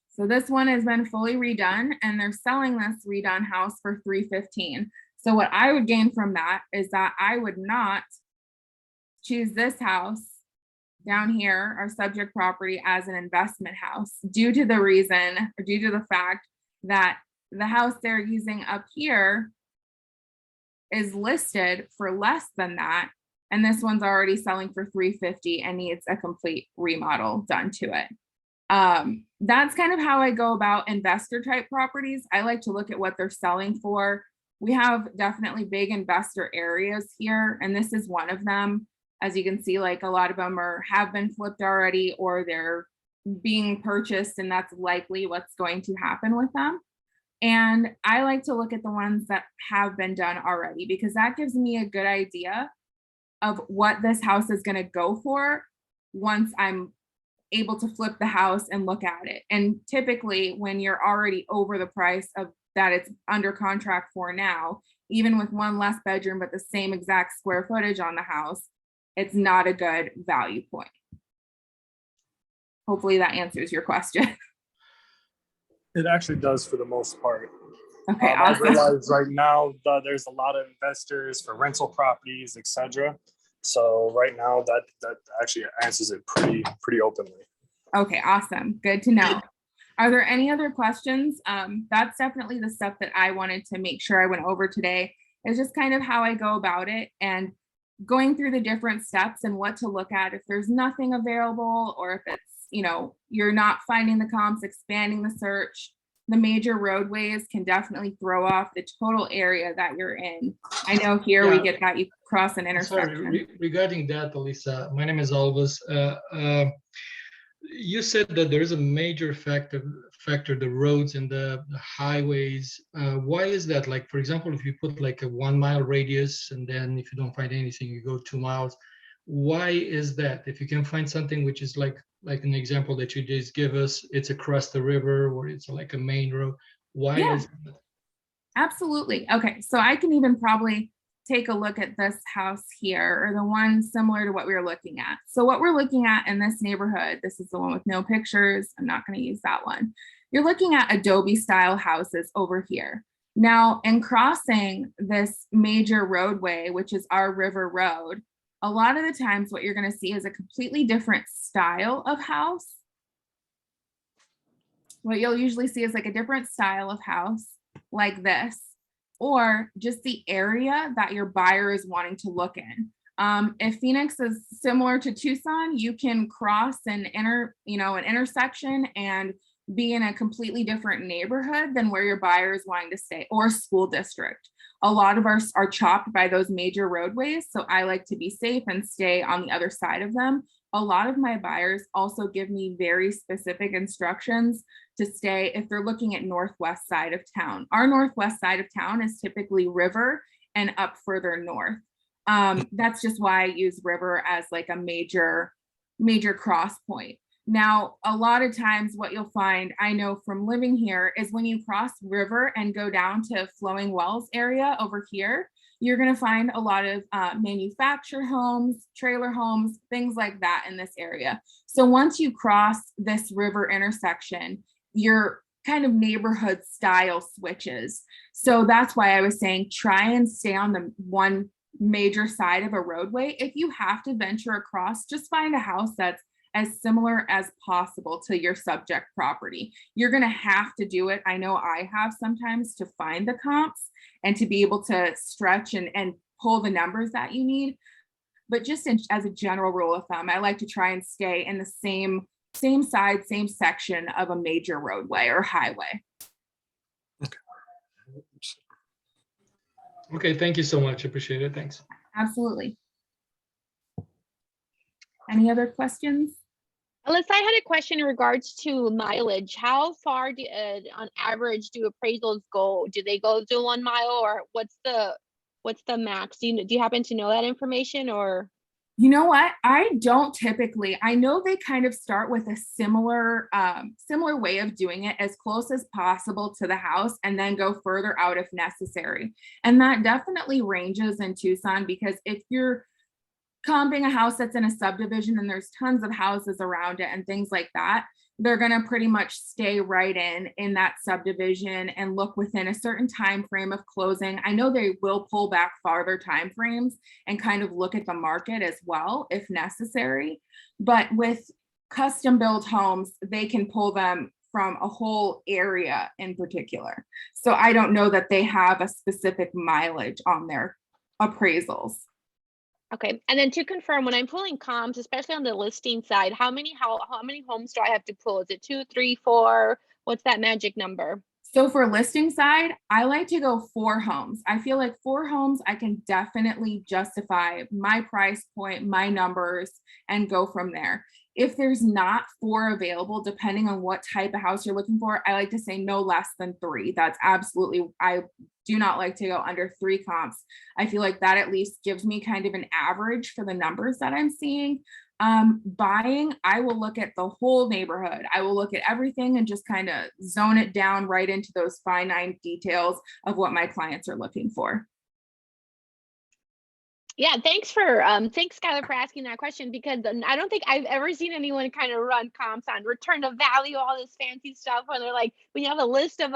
B: So this one has been fully redone and they're selling this redone house for $315,000. So what I would gain from that is that I would not choose this house down here, our subject property, as an investment house due to the reason, or due to the fact that the house they're using up here is listed for less than that. And this one's already selling for $350,000 and needs a complete remodel done to it. That's kind of how I go about investor type properties. I like to look at what they're selling for. We have definitely big investor areas here, and this is one of them. As you can see, like a lot of them have been flipped already, or they're being purchased, and that's likely what's going to happen with them. And I like to look at the ones that have been done already, because that gives me a good idea of what this house is going to go for once I'm able to flip the house and look at it. And typically when you're already over the price of that it's under contract for now, even with one less bedroom but the same exact square footage on the house, it's not a good value point. Hopefully that answers your question.
D: It actually does for the most part.
B: Okay,
D: I
B: awesome.
D: realize right now that there's a lot of investors for rental properties, etc. So right now that actually answers it pretty openly.
B: Okay, awesome. Good to know. Are there any other questions? That's definitely the stuff that I wanted to make sure I went over today, is just kind of how I go about it and going through the different steps and what to look at if there's nothing available, or if it's, you know, you're not finding the comps, expanding the search. The major roadways can definitely throw off the total area that you're in. I know here we
G: Yeah.
B: get that you cross an intersection.
G: Sorry, regarding that, Alyssa, my name is Alvis. You said that there is a major factor, the roads and the highways. Why is that? Like, for example, if you put like a 1 mile radius, and then if you don't find anything, you go 2 miles. Why is that? If you can find something which is like an example that you just give us, it's across the river or it's like a main road. Why
B: Yeah.
G: is that?
B: Absolutely. Okay, so I can even probably take a look at this house here, or the one similar to what we were looking at. So what we're looking at in this neighborhood, this is the one with no pictures. I'm not going to use that one. You're looking at Adobe style houses over here. Now, in crossing this major roadway, which is our River Road, a lot of the times what you're going to see is a completely different style of house. What you'll usually see is like a different style of house like this, or just the area that your buyer is wanting to look in. If Phoenix is similar to Tucson, you can cross an intersection and be in a completely different neighborhood than where your buyer is wanting to stay, or school district. A lot of ours are chopped by those major roadways, so I like to be safe and stay on the other side of them. A lot of my buyers also give me very specific instructions to stay if they're looking at northwest side of town. Our northwest side of town is typically river and up further north. That's just why I use river as like a major cross point. Now, a lot of times what you'll find, I know from living here, is when you cross river and go down to Flowing Wells area over here, you're going to find a lot of manufactured homes, trailer homes, things like that in this area. So once you cross this river intersection, your kind of neighborhood style switches. So that's why I was saying try and stay on the one major side of a roadway. If you have to venture across, just find a house that's as similar as possible to your subject property. You're going to have to do it. I know I have sometimes to find the comps and to be able to stretch and pull the numbers that you need. But just as a general rule of thumb, I like to try and stay in the same side, same section of a major roadway or highway.
G: Okay, thank you so much. Appreciate it. Thanks.
B: Absolutely. Any other questions?
E: Alyssa, I had a question in regards to mileage. How far on average do appraisals go? Do they go to 1 mile, or what's the max? Do you happen to know that information, or?
B: You know what? I don't typically. I know they kind of start with a similar way of doing it, as close as possible to the house, and then go further out if necessary. And that definitely ranges in Tucson, because if you're comping a house that's in a subdivision and there's tons of houses around it and things like that, they're going to pretty much stay right in that subdivision and look within a certain time frame of closing. I know they will pull back farther time frames and kind of look at the market as well if necessary. But with custom built homes, they can pull them from a whole area in particular. So I don't know that they have a specific mileage on their appraisals.
E: Okay, and then to confirm, when I'm pulling comps, especially on the listing side, how many homes do I have to pull? Is it 2, 3, 4? What's that magic number?
B: So for listing side, I like to go 4 homes. I feel like 4 homes, I can definitely justify my price point, my numbers, and go from there. If there's not 4 available, depending on what type of house you're looking for, I like to say no less than 3. That's absolutely, I do not like to go under 3 comps. I feel like that at least gives me kind of an average for the numbers that I'm seeing. Buying, I will look at the whole neighborhood. I will look at everything and just kind of zone it down right into those finite details of what my clients are looking for.
E: Yeah, thanks Skylar, for asking that question, because I don't think I've ever seen anyone kind of run comps on return to value, all this fancy stuff, when they're like, when you have a list of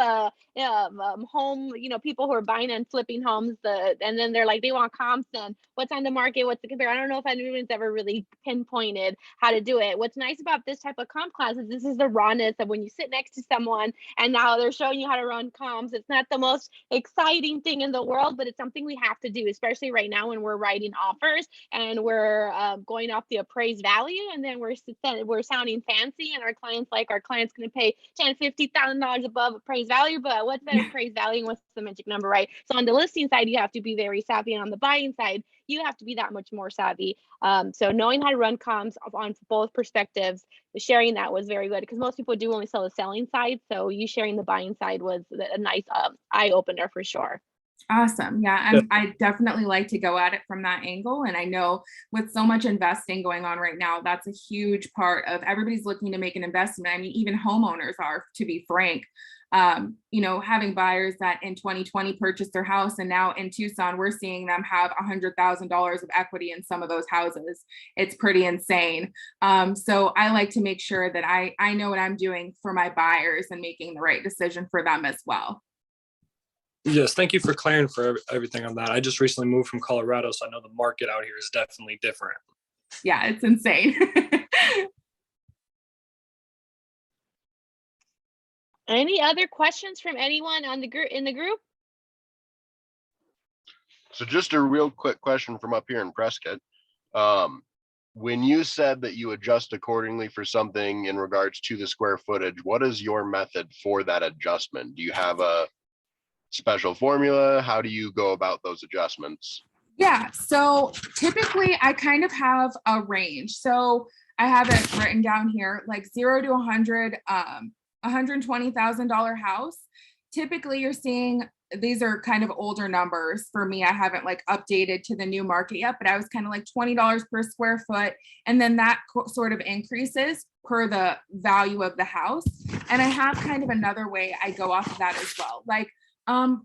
E: home, people who are buying and flipping homes, and then they're like, they want comps and what's on the market, what's the compare. I don't know if anyone's ever really pinpointed how to do it. What's nice about this type of comp class is this is the rawness of when you sit next to someone and now they're showing you how to run comps. It's not the most exciting thing in the world, but it's something we have to do, especially right now when we're writing offers and we're going off the appraised value, and then we're sounding fancy, and our clients going to pay $10,000-$50,000 above appraised value, but what's that appraised value and what's the magic number, right? So on the listing side, you have to be very savvy, and on the buying side, you have to be that much more savvy. So knowing how to run comps on both perspectives, sharing that was very good, because most people do only sell the selling side. So you sharing the buying side was a nice eye opener for sure.
B: Awesome. Yeah, I definitely like to go at it from that angle. And I know with so much investing going on right now, that's a huge part of everybody's looking to make an investment. I mean, even homeowners are, to be frank. Having buyers that in 2020 purchased their house, and now in Tucson, we're seeing them have $100,000 of equity in some of those houses. It's pretty insane. So I like to make sure that I know what I'm doing for my buyers and making the right decision for them as well.
D: Yes, thank you for clearing for everything on that. I just recently moved from Colorado, so I know the market out here is definitely different.
B: Yeah, it's insane.
E: Any other questions from anyone in the group?
H: So just a real quick question from up here in Prescott. When you said that you adjust accordingly for something in regards to the square footage, what is your method for that adjustment? Do you have a special formula? How do you go about those adjustments?
B: Yeah, so typically I kind of have a range. So I have it written down here, like 0 to 100, $120,000 house. Typically you're seeing, these are kind of older numbers for me. I haven't like updated to the new market yet, but I was kind of like $20 per square foot. And then that sort of increases per the value of the house. And I have kind of another way I go off of that as well. Like,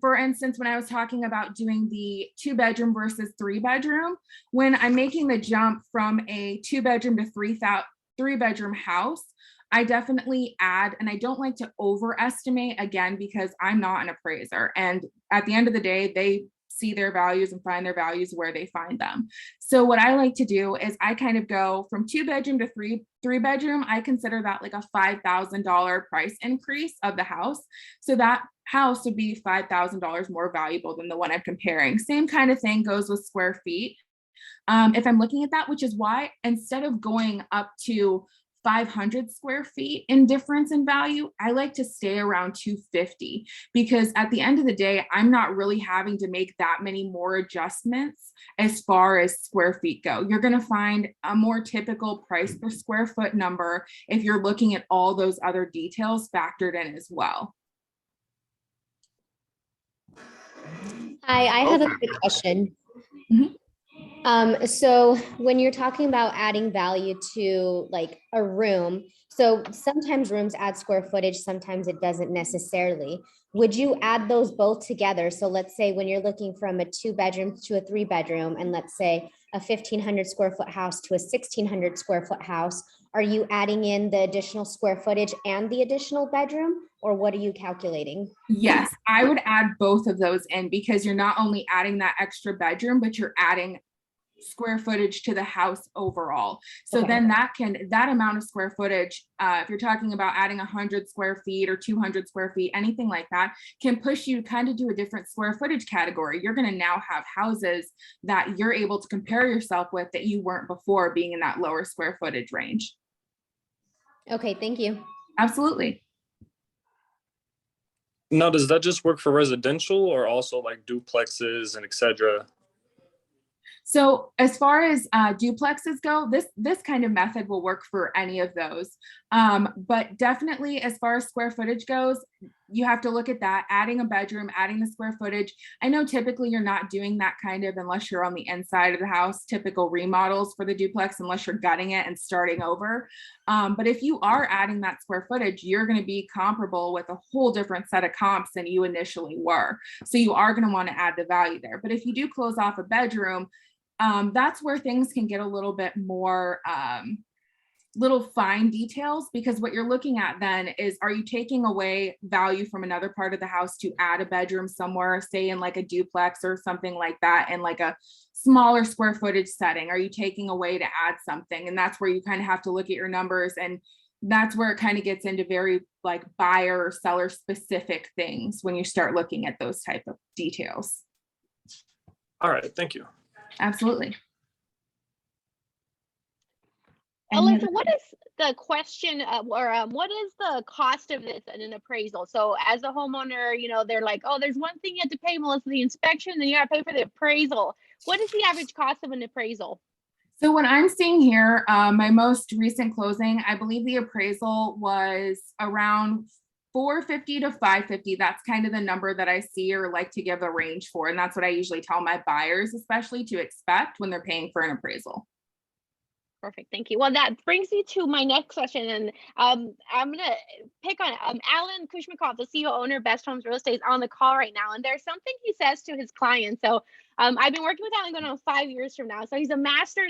B: for instance, when I was talking about doing the 2-bedroom versus 3-bedroom, when I'm making the jump from a 2-bedroom to 3-bedroom house, I definitely add, and I don't like to overestimate, again, because I'm not an appraiser. And at the end of the day, they see their values and find their values where they find them. So what I like to do is I kind of go from 2-bedroom to 3-bedroom. I consider that like a $5,000 price increase of the house. So that house would be $5,000 more valuable than the one I'm comparing. Same kind of thing goes with square feet. If I'm looking at that, which is why instead of going up to 500 square feet in difference in value, I like to stay around 250 because at the end of the day, I'm not really having to make that many more adjustments as far as square feet go. You're going to find a more typical price per square foot number if you're looking at all those other details factored in as well.
I: Hi, I have a
H: Okay.
I: quick question.
B: Mhm.
I: So when you're talking about adding value to like a room, so sometimes rooms add square footage, sometimes it doesn't necessarily. Would you add those both together? So let's say when you're looking from a 2-bedroom to a 3-bedroom, and let's say a 1,500 square foot house to a 1,600 square foot house, are you adding in the additional square footage and the additional bedroom, or what are you calculating?
B: Yes, I would add both of those in because you're not only adding that extra bedroom, but you're adding square footage to the house overall. So
I: Okay.
B: then that amount of square footage, if you're talking about adding 100 square feet or 200 square feet, anything like that, can push you kind of do a different square footage category. You're going to now have houses that you're able to compare yourself with that you weren't before, being in that lower square footage range.
I: Okay, thank you.
B: Absolutely.
D: Now, does that just work for residential or also like duplexes and et cetera?
B: So as far as duplexes go, this kind of method will work for any of those. But definitely as far as square footage goes, you have to look at that, adding a bedroom, adding the square footage. I know typically you're not doing that kind of unless you're on the inside of the house, typical remodels for the duplex, unless you're gutting it and starting over. But if you are adding that square footage, you're going to be comparable with a whole different set of comps than you initially were. So you are going to want to add the value there. But if you do close off a bedroom, that's where things can get a little bit more little fine details, because what you're looking at then is, are you taking away value from another part of the house to add a bedroom somewhere, say in like a duplex or something like that, in like a smaller square footage setting? Are you taking away to add something? And that's where you kind of have to look at your numbers, and that's where it kind of gets into very like buyer or seller specific things when you start looking at those type of details.
D: All right, thank you.
B: Absolutely. Any
E: Alyssa,
B: other-
E: what is the question what is the cost of this in an appraisal? So as a homeowner, you know, they're like, oh, there's one thing you have to pay, Melissa, the inspection, then you gotta pay for the appraisal. What is the average cost of an appraisal?
B: So what I'm seeing here, my most recent closing, I believe the appraisal was around $450 to $550. That's kind of the number that I see or like to give a range for. And that's what I usually tell my buyers, especially, to expect when they're paying for an appraisal.
E: Perfect, thank you. Well, that brings me to my next question, and I'm gonna pick on Alan Kushmakov, the CEO owner of Best Homes Real Estate, is on the call right now, and there's something he says to his clients. So I've been working with Alan going on 5 years from now. So he's a master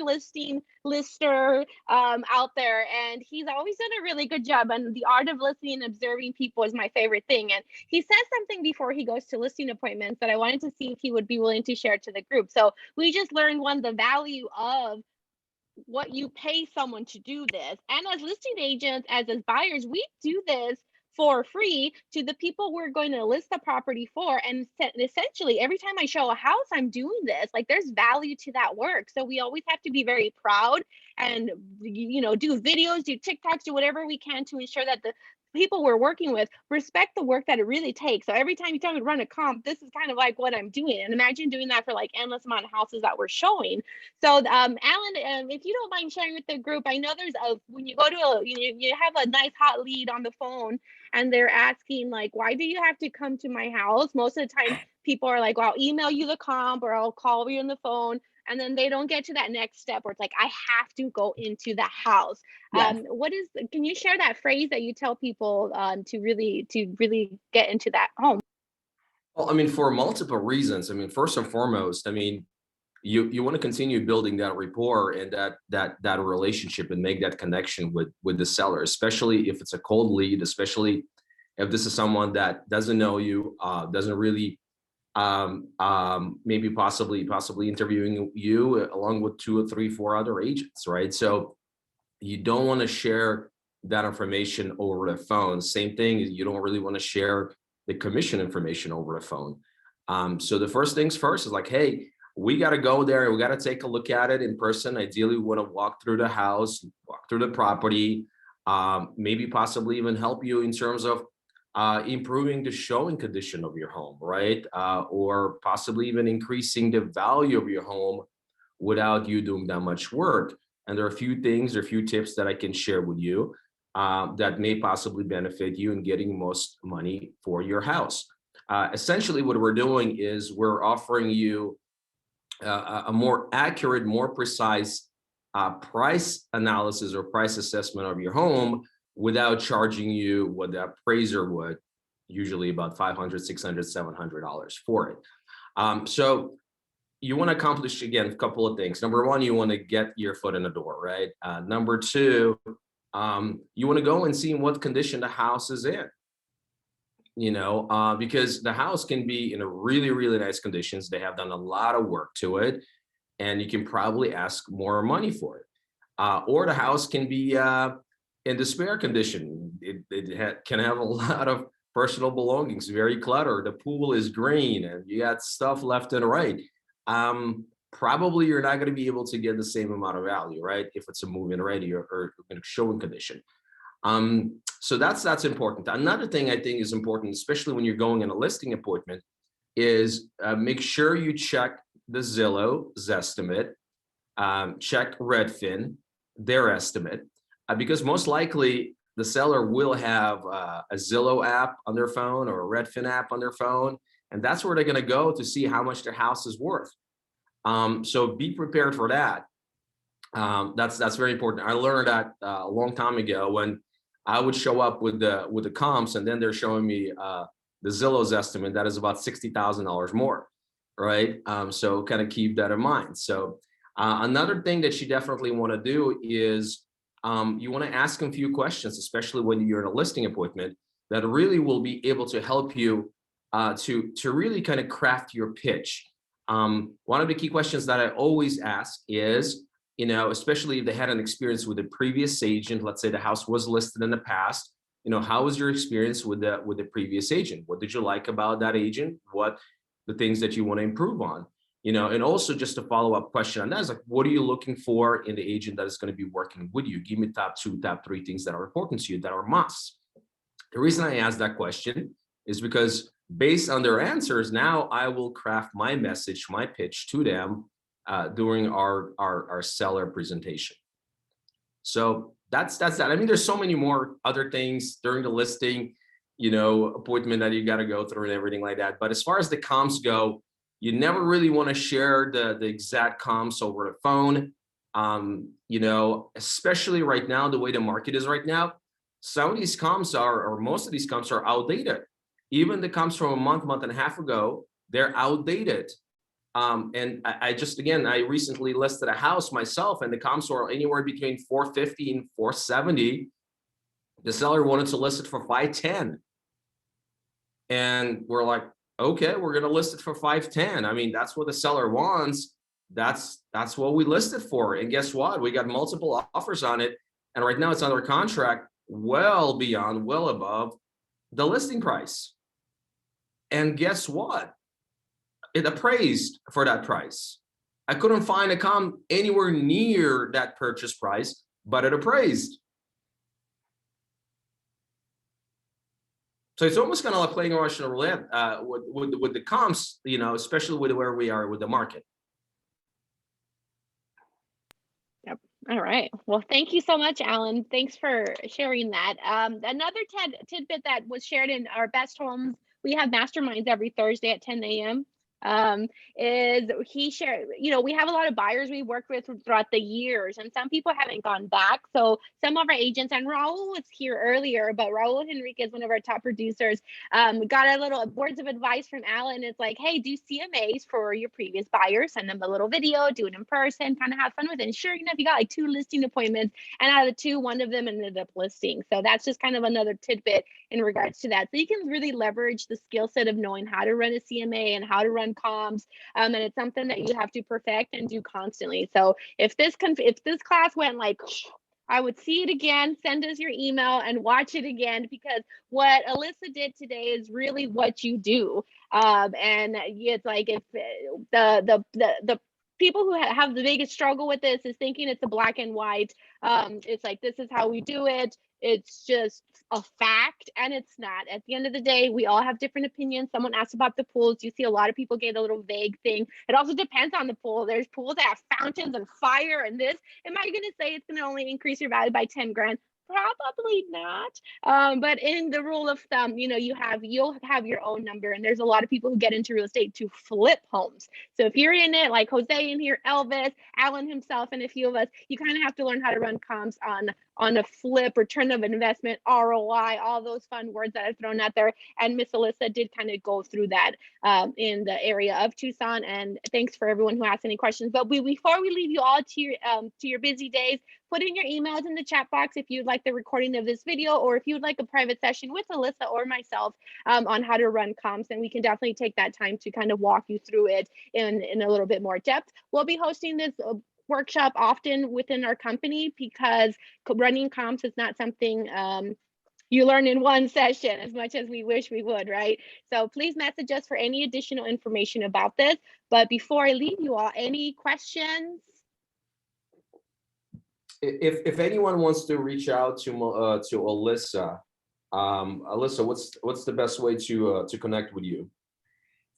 E: lister out there, and he's always done a really good job. And the art of listening and observing people is my favorite thing. And he says something before he goes to listing appointments that I wanted to see if he would be willing to share to the group. So we just learned the value of what you pay someone to do this. And as listing agents, as buyers, we do this for free to the people we're going to list the property for. And essentially, every time I show a house, I'm doing this. Like, there's value to that work. So we always have to be very proud and, you know, do videos, do TikToks, do whatever we can to ensure that the people we're working with respect the work that it really takes. So every time you tell me to run a comp, this is kind of like what I'm doing. And imagine doing that for like endless amount of houses that we're showing. So Alan, if you don't mind sharing with the group, I know there's when you go to you have a nice hot lead on the phone and they're asking like, why do you have to come to my house? Most of the time people are like, well, I'll email you the comp or I'll call you on the phone. And then they don't get to that next step where it's like, I have to go into the house.
B: Yes.
E: Can you share that phrase that you tell people to really get into that home?
J: Well, I mean, for multiple reasons. I mean, first and foremost, I mean, you want to continue building that rapport and that relationship and make that connection with the seller, especially if it's a cold lead, especially if this is someone that doesn't know you, doesn't really maybe possibly interviewing you along with 2 or 3, 4 other agents, right? So you don't want to share that information over the phone. Same thing, you don't really want to share the commission information over the phone. So the first things first is like, hey, we got to go there. We got to take a look at it in person. Ideally, we want to walk through the house, walk through the property, maybe possibly even help you in terms of improving the showing condition of your home, right? Or possibly even increasing the value of your home without you doing that much work. And there are a few things, or a few tips that I can share with you that may possibly benefit you in getting most money for your house. Essentially, what we're doing is we're offering you a more accurate, more precise price analysis or price assessment of your home without charging you what the appraiser would, usually about $500, $600, $700 for it. So you want to accomplish, again, a couple of things. Number one, you want to get your foot in the door, right? Number two, you want to go and see in what condition the house is in. Because the house can be in a really, really nice conditions. They have done a lot of work to it, and you can probably ask more money for it. Or the house can be in despair condition. It can have a lot of personal belongings, very cluttered. The pool is green, and you got stuff left and right. Probably you're not going to be able to get the same amount of value, right? If it's a move-in ready or in a showing condition. So that's important. Another thing I think is important, especially when you're going in a listing appointment, is make sure you check the Zillow Zestimate, check Redfin, their estimate, because most likely the seller will have a Zillow app on their phone or a Redfin app on their phone, and that's where they're going to go to see how much their house is worth. So be prepared for that. That's very important. I learned that a long time ago when I would show up with the comps, and then they're showing me the Zillow's estimate that is about $60,000 more, right? So kind of keep that in mind. So another thing that you definitely want to do is you want to ask them a few questions, especially when you're in a listing appointment, that really will be able to help you to really kind of craft your pitch. One of the key questions that I always ask is, especially if they had an experience with a previous agent, let's say the house was listed in the past, how was your experience with the previous agent? What did you like about that agent? What the things that you want to improve on? And also just a follow-up question on that is like, what are you looking for in the agent that is going to be working with you? Give me top 2, top 3 things that are important to you, that are musts. The reason I ask that question is because based on their answers, now I will craft my message, my pitch to them during our seller presentation. So that's that. I mean, there's so many more other things during the listing, appointment that you got to go through and everything like that. But as far as the comps go, you never really want to share the exact comps over the phone. Especially right now, the way the market is right now, some of these comps or most of these comps are outdated. Even the comps from a month and a half ago, they're outdated. And I recently listed a house myself, and the comps were anywhere between 450 and 470. The seller wanted to list it for 510. And we're like, okay, we're going to list it for 510. I mean, that's what the seller wants. That's what we listed for. And guess what? We got multiple offers on it. And right now it's under contract well above the listing price. And guess what? It appraised for that price. I couldn't find a comp anywhere near that purchase price, but it appraised. So it's almost kind of like playing Russian roulette with the comps, especially with where we are with the market.
E: Yep. All right. Well, thank you so much, Alan. Thanks for sharing that. Another tidbit that was shared in our Best Homes, we have masterminds every Thursday at 10 a.m. Is he shared, we have a lot of buyers we worked with throughout the years, and some people haven't gone back. So some of our agents, and Raul was here earlier, but Raul Henriquez, one of our top producers, got a little words of advice from Alan. It's like, hey, do CMAs for your previous buyers, send them a little video, do it in person, kind of have fun with it. And sure enough, you got like 2 listing appointments, and out of the 2, one of them ended up listing. So that's just kind of another tidbit in regards to that. So you can really leverage the skill set of knowing how to run a CMA and how to run comps, and it's something that you have to perfect and do constantly. So if this class went like, I would see it again, send us your email and watch it again, because what Alyssa did today is really what you do. And it's like, if the people who have the biggest struggle with this is thinking it's a black and white. It's like, this is how we do it. It's just a fact, and it's not. At the end of the day, we all have different opinions. Someone asked about the pools. You see a lot of people get a little vague thing. It also depends on the pool. There's pools that have fountains and fire and this. Am I going to say it's going to only increase your value by 10 grand? Probably not. But in the rule of thumb, you know, you'll have your own number, and there's a lot of people who get into real estate to flip homes. So if you're in it, like Jose in here, Elvis, Alan himself, and a few of us, you kind of have to learn how to run comps on a flip, return of investment, ROI, all those fun words that I've thrown out there. And Miss Alyssa did kind of go through that in the area of Tucson. And thanks for everyone who asked any questions. But before we leave you all to your busy days, put in your emails in the chat box if you'd like the recording of this video, or if you'd like a private session with Alyssa or myself on how to run comps. And we can definitely take that time to kind of walk you through it in a little bit more depth. We'll be hosting this workshop often within our company, because running comps is not something you learn in one session as much as we wish we would, right? So please message us for any additional information about this. But before I leave you all, any questions?
J: If anyone wants to reach out to Alyssa, Alyssa, what's the best way to connect with you?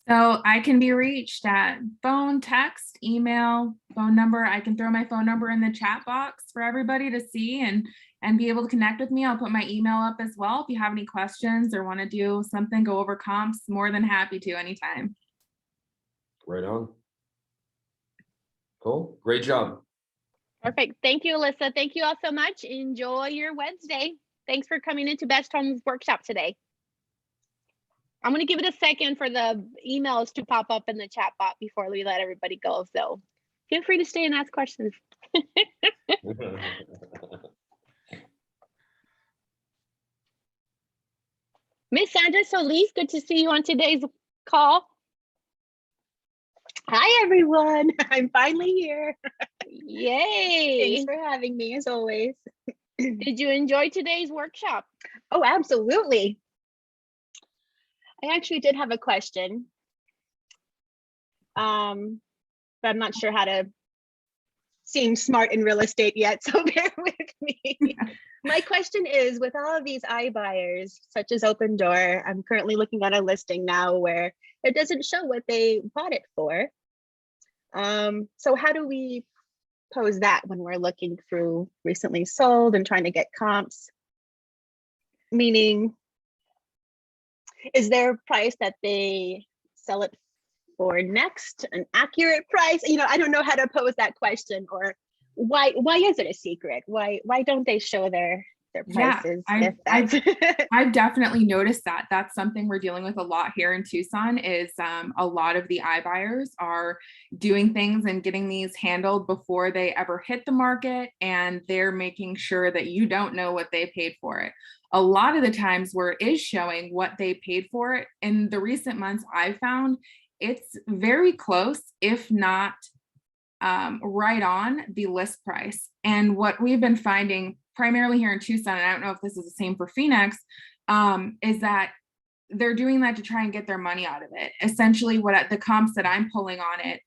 B: So I can be reached at phone, text, email, phone number. I can throw my phone number in the chat box for everybody to see and be able to connect with me. I'll put my email up as well. If you have any questions or want to do something, go over comps, more than happy to anytime.
J: Right on. Cool. Great job.
E: Perfect. Thank you, Alyssa. Thank you all so much. Enjoy your Wednesday. Thanks for coming into Best Homes Workshop today. I'm going to give it a second for the emails to pop up in the chat box before we let everybody go. So feel free to stay and ask questions. Miss Sandra Solis, good to see you on today's call.
K: Hi, everyone. I'm finally here.
E: Yay.
K: Thanks for having me, as always.
E: Did you enjoy today's workshop?
K: Oh, absolutely. I actually did have a question. But I'm not sure how to seem smart in real estate yet, so bear with me. My question is, with all of these iBuyers, such as Open Door, I'm currently looking at a listing now where it doesn't show what they bought it for. So how do we pose that when we're looking through recently sold and trying to get comps? Meaning, is there a price that they sell it for next, an accurate price? You know, I don't know how to pose that question, or why is it a secret? Why don't they show their prices?
B: Yeah, I've definitely noticed that. That's something we're dealing with a lot here in Tucson, is a lot of the iBuyers are doing things and getting these handled before they ever hit the market, and they're making sure that you don't know what they paid for it. A lot of the times where it is showing what they paid for it, in the recent months I found, it's very close, if not right on the list price. And what we've been finding primarily here in Tucson, and I don't know if this is the same for Phoenix, is that they're doing that to try and get their money out of it. Essentially, what the comps that I'm pulling on it,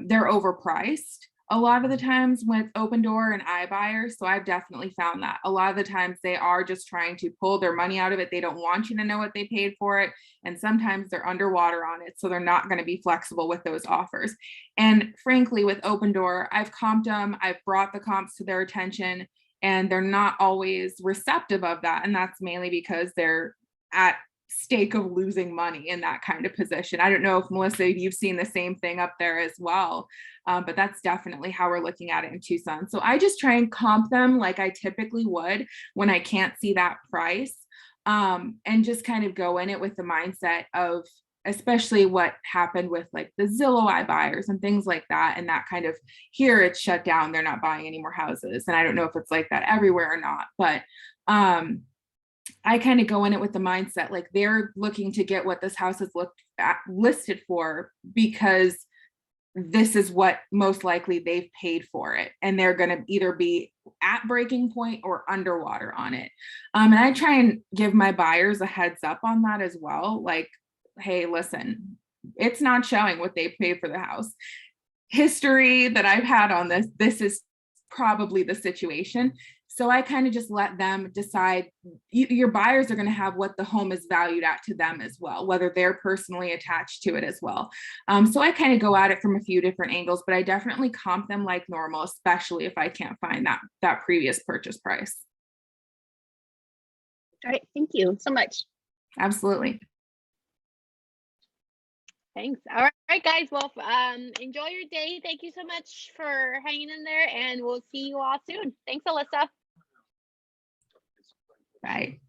B: they're overpriced a lot of the times with Open Door and iBuyers. So I've definitely found that a lot of the times they are just trying to pull their money out of it. They don't want you to know what they paid for it. And sometimes they're underwater on it. So they're not going to be flexible with those offers. And frankly, with Open Door, I've comped them. I've brought the comps to their attention, and they're not always receptive of that. And that's mainly because they're at stake of losing money in that kind of position. I don't know if Melissa, you've seen the same thing up there as well, but that's definitely how we're looking at it in Tucson. So I just try and comp them like I typically would when I can't see that price, and just kind of go in it with the mindset of, especially what happened with like the Zillow iBuyers and things like that. And that kind of, here it's shut down. They're not buying any more houses. And I don't know if it's like that everywhere or not, but I kind of go in it with the mindset, like they're looking to get what this house is listed for, because this is what most likely they've paid for it. And they're going to either be at breaking point or underwater on it. And I try and give my buyers a heads up on that as well. Like, hey, listen, it's not showing what they paid for the house. history that I've had on this, this is probably the situation. So I kind of just let them decide. Your buyers are going to have what the home is valued at to them as well, whether they're personally attached to it as well. So I kind of go at it from a few different angles, but I definitely comp them like normal, especially if I can't find that previous purchase price.
K: All right, thank you so much.
B: Absolutely.
E: Thanks. All right, guys. Well, enjoy your day. Thank you so much for hanging in there, and we'll see you all soon. Thanks, Alyssa.
B: Bye.